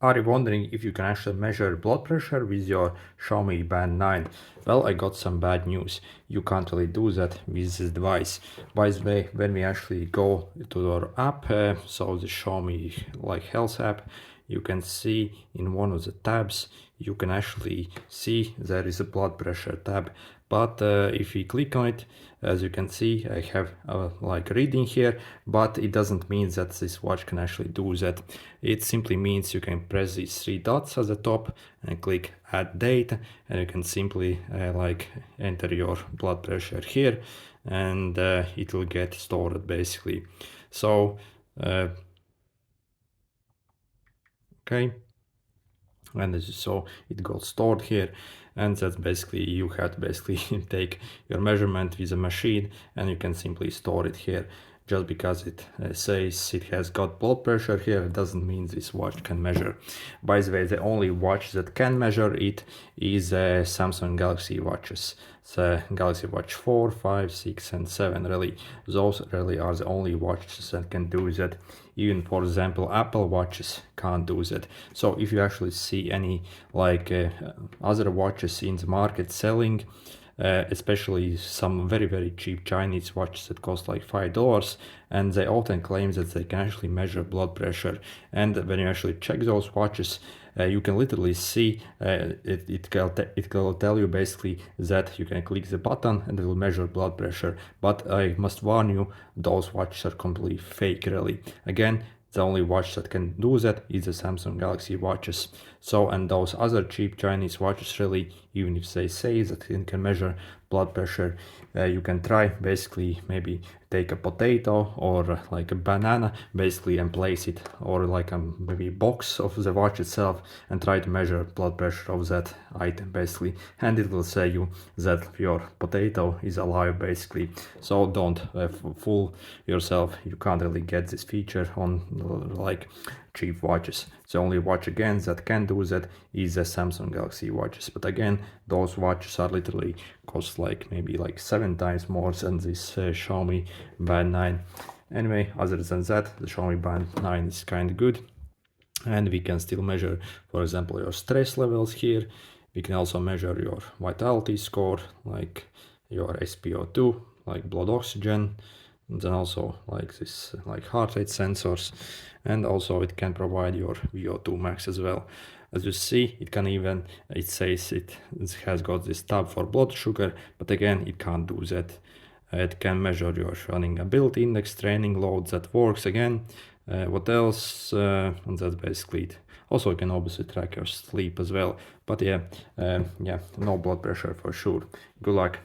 Are you wondering if you can actually measure blood pressure with your Xiaomi Band 9? Well, I got some bad news. You can't really do that with this device. By the way, when we actually go to our app, so the Xiaomi like health app, you can see in one of the tabs, you can actually see there is a blood pressure tab. But if we click on it, as you can see, I have like reading here, but it doesn't mean that this watch can actually do that. It simply means you can press these three dots at the top and click add data, and you can simply like enter your blood pressure here, and it will get stored basically. So okay, and as you saw, it got stored here, and that's basically, you have to basically take your measurement with a machine and you can simply store it here. Just because it says it has got blood pressure here, it doesn't mean this watch can measure. By the way, the only watch that can measure it is Samsung Galaxy watches. So Galaxy Watch 4, 5, 6 and 7 really. Those really are the only watches that can do that. Even for example, Apple watches can't do that. So if you actually see any like other watches in the market selling, especially some very cheap Chinese watches that cost like $5, and they often claim that they can actually measure blood pressure. And when you actually check those watches, you can literally see it will tell you basically that you can click the button and it will measure blood pressure. But I must warn you, those watches are completely fake really. Again, the only watch that can do that is the Samsung Galaxy watches. So, and those other cheap Chinese watches really, even if they say that it can measure blood pressure, you can try basically maybe take a potato or like a banana basically and place it, or like a maybe box of the watch itself, and try to measure blood pressure of that item basically, and it will say you that your potato is alive basically. So don't fool yourself, you can't really get this feature on like cheap watches. The only watch again that can do that is the Samsung Galaxy watches, but again, those watches are literally cost like maybe like 7 times more than this Xiaomi Band 9. Anyway, other than that, the Xiaomi Band 9 is kind of good, and we can still measure, for example, your stress levels here. We can also measure your vitality score, like your SpO2, like blood oxygen, and then also like this like heart rate sensors, and also it can provide your VO2 max as well. As you see, it can even, it says it has got this tab for blood sugar, but again, it can't do that. It can measure your running ability index, training load, that works again. What else? And that's basically it. Also, you can obviously track your sleep as well. But yeah, no blood pressure for sure. Good luck.